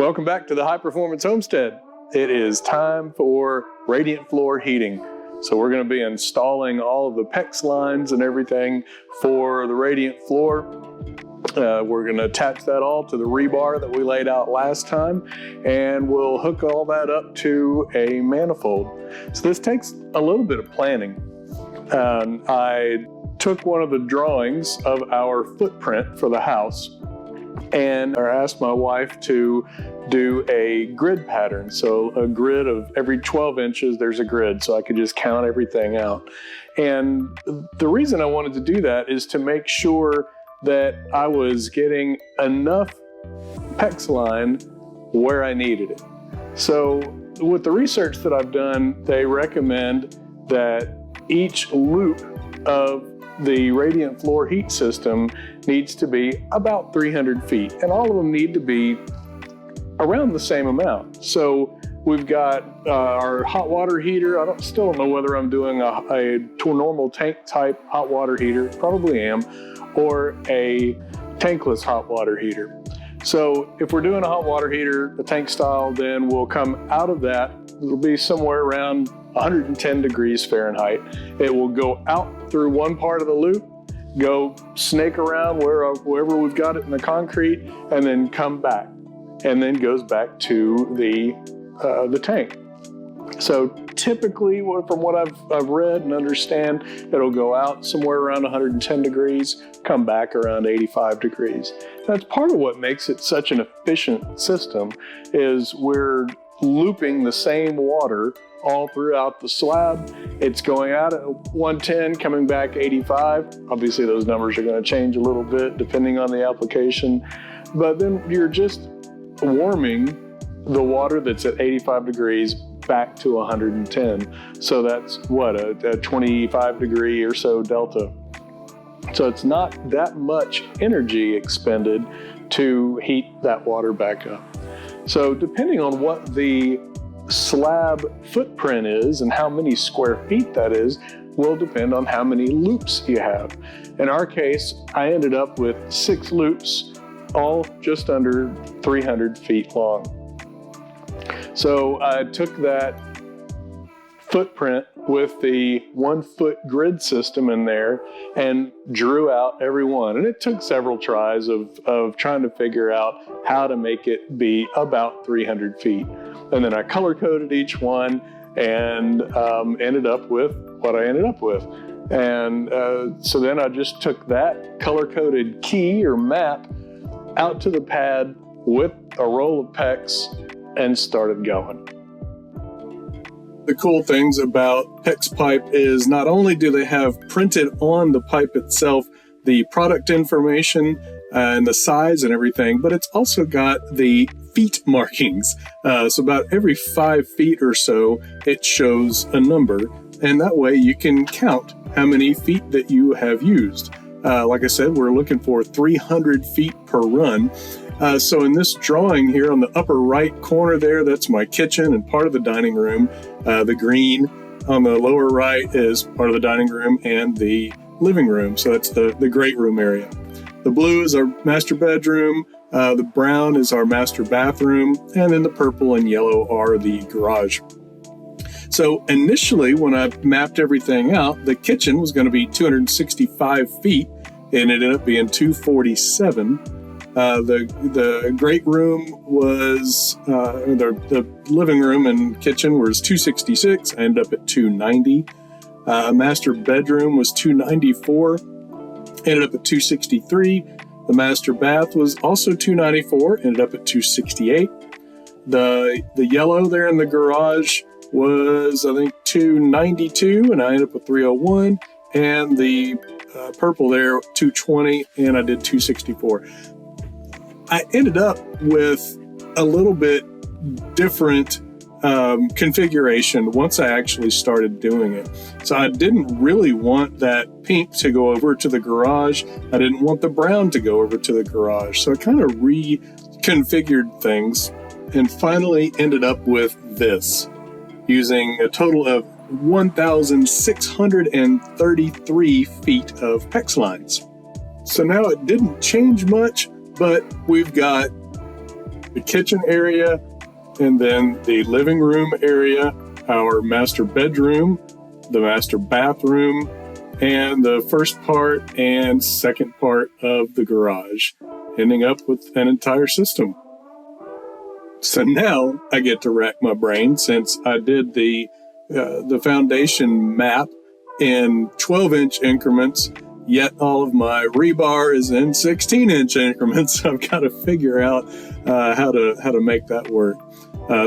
Welcome back to the High Performance Homestead. It is time for radiant floor heating. So we're going to be installing all of the PEX lines and everything for the radiant floor. We're going to attach that all to the rebar that we laid out last time, and we'll hook all that up to a manifold. So this takes a little bit of planning. I took one of the drawings of our footprint for the house, and I asked my wife to do a grid pattern. So a grid of every 12 inches, there's a grid, so I could just count everything out. And the reason I wanted to do that is to make sure that I was getting enough PEX line where I needed it. So with the research that I've done, they recommend that each loop of the radiant floor heat system needs to be about 300 feet, and all of them need to be around the same amount. So we've got our hot water heater. I still don't know whether I'm doing a normal tank type hot water heater, probably am, or a tankless hot water heater. So if we're doing a hot water heater, the tank style, then we'll come out of that. It'll be somewhere around 110 degrees Fahrenheit. It will go out through one part of the loop, go snake around wherever we've got it in the concrete, and then come back, and then goes back to the tank. So typically, from what I've read and understand, it'll go out somewhere around 110 degrees, come back around 85 degrees. That's part of what makes it such an efficient system, is we're looping the same water all throughout the slab. It's going out at 110, coming back 85. Obviously, those numbers are going to change a little bit depending on the application, but then you're just warming the water that's at 85 degrees back to 110. So that's what, a 25 degree or so delta. So it's not that much energy expended to heat that water back up. So depending on what the slab footprint is and how many square feet that is, will depend on how many loops you have. In our case, I ended up with 6 loops, all just under 300 feet long. So I took that footprint with the 1 foot grid system in there and drew out every one. And it took several tries of trying to figure out how to make it be about 300 feet. And then I color coded each one and ended up with what I ended up with. And so then I just took that color coded key or map out to the pad with a roll of PEX and started going. The cool things about PEX pipe is not only do they have printed on the pipe itself the product information and the size and everything, but it's also got the feet markings. So about every 5 feet or so, it shows a number, and that way you can count how many feet that you have used. Like I said, we're looking for 300 feet per run. So in this drawing here on the upper right corner there, that's my kitchen and part of the dining room. The green on the lower right is part of the dining room and the living room. So that's the great room area. The blue is our master bedroom. The brown is our master bathroom. And then the purple and yellow are the garage. So initially, when I mapped everything out, the kitchen was going to be 265 feet, and it ended up being 247. The great room was, the living room and kitchen was 266, I ended up at 290. Master bedroom was 294, ended up at 263. The master bath was also 294, ended up at 268. The yellow there in the garage was, I think, 292, and I ended up with 301. And the purple there, 220, and I did 264. I ended up with a little bit different configuration once I actually started doing it. So I didn't really want that pink to go over to the garage. I didn't want the brown to go over to the garage. So I kind of reconfigured things and finally ended up with this, using a total of 1,633 feet of PEX lines. So now it didn't change much, but we've got the kitchen area, and then the living room area, our master bedroom, the master bathroom, and the first part and second part of the garage, ending up with an entire system. So now I get to rack my brain, since I did the foundation map in 12-inch increments, yet all of my rebar is in 16-inch increments. I've got to figure out how to make that work.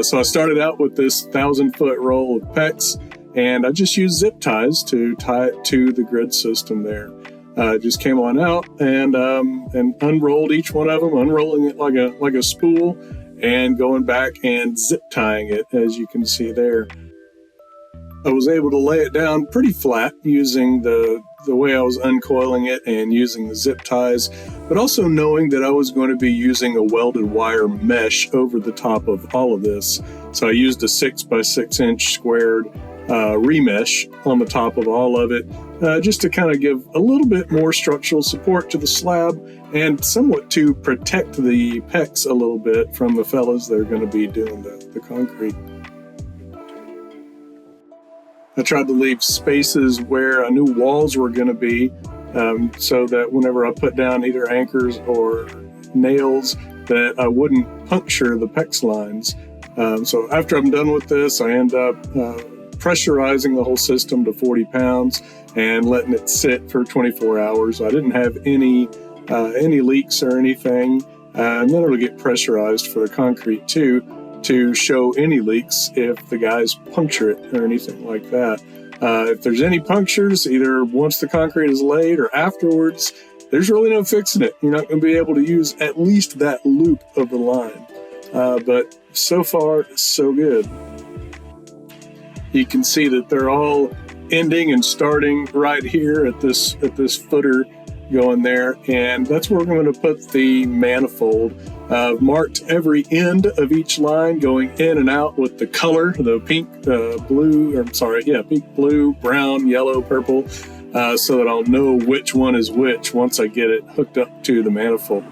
So I started out with this 1,000-foot roll of PEX, and I just used zip ties to tie it to the grid system there. Just came on out and unrolled each one of them, unrolling it like a spool, and going back and zip tying it, as you can see there. I was able to lay it down pretty flat using the way I was uncoiling it and using the zip ties, but also knowing that I was going to be using a welded wire mesh over the top of all of this. So I used a 6x6-inch squared remesh on the top of all of it, just to kind of give a little bit more structural support to the slab and somewhat to protect the PEX a little bit from the fellas that are going to be doing the concrete. I tried to leave spaces where I knew walls were going to be, so that whenever I put down either anchors or nails, that I wouldn't puncture the PEX lines. So after I'm done with this, I end up pressurizing the whole system to 40 pounds and letting it sit for 24 hours. I didn't have any leaks or anything, and then it'll get pressurized for the concrete too, to show any leaks if the guys puncture it or anything like that. If there's any punctures, either once the concrete is laid or afterwards, there's really no fixing it. You're not going to be able to use at least that loop of the line. But so far, so good. You can see that they're all ending and starting right here at this footer going there, and that's where we're going to put the manifold. I've marked every end of each line going in and out with the color, the pink, pink, blue, brown, yellow, purple, so that I'll know which one is which once I get it hooked up to the manifold.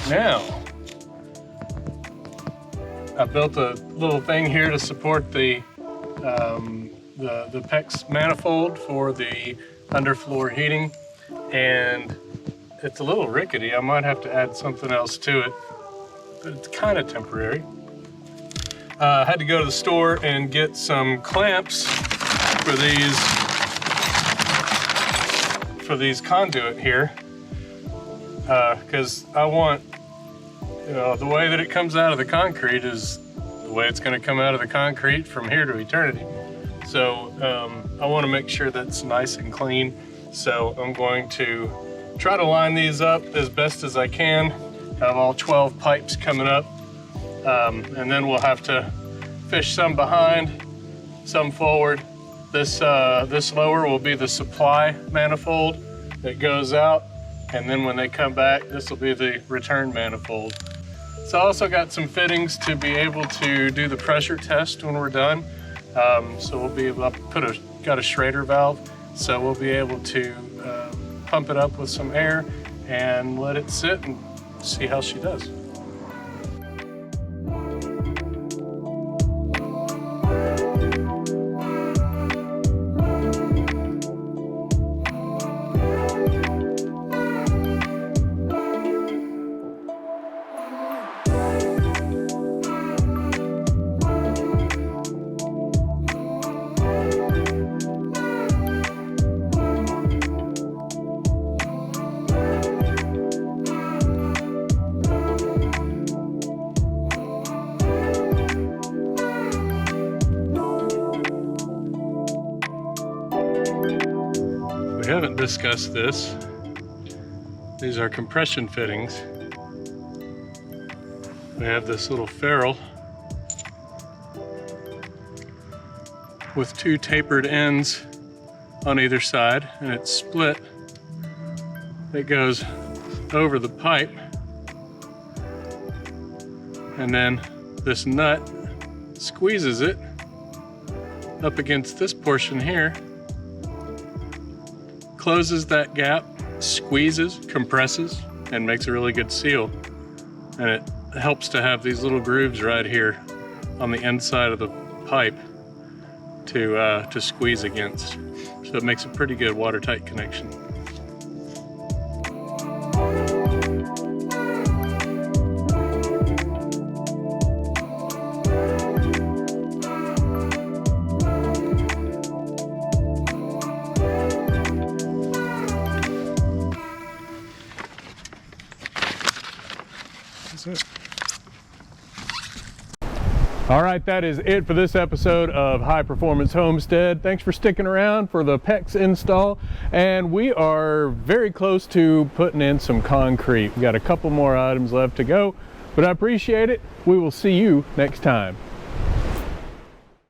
Now, I built a little thing here to support the PEX manifold for the underfloor heating, and it's a little rickety. I might have to add something else to it, but it's kind of temporary. I had to go to the store and get some clamps for these conduit here, because I want, the way that it comes out of the concrete is the way it's going to come out of the concrete from here to eternity. So I want to make sure that's nice and clean. So I'm going to try to line these up as best as I can. Have all 12 pipes coming up, and then we'll have to fish some behind, some forward. This lower will be the supply manifold that goes out, and then when they come back, this will be the return manifold. So I also got some fittings to be able to do the pressure test when we're done. So we'll be able to got a Schrader valve, so we'll be able to pump it up with some air and let it sit and see how she does. We haven't discussed this. These are compression fittings. We have this little ferrule with two tapered ends on either side, and it's split. It goes over the pipe, and then this nut squeezes it up against this portion here, closes that gap, squeezes, compresses, and makes a really good seal. And it helps to have these little grooves right here on the inside of the pipe to squeeze against. So it makes a pretty good watertight connection. That's it. All right, that is it for this episode of High Performance Homestead. Thanks for sticking around for the PEX install. And we are very close to putting in some concrete. We got a couple more items left to go, but I appreciate it. We will see you next time.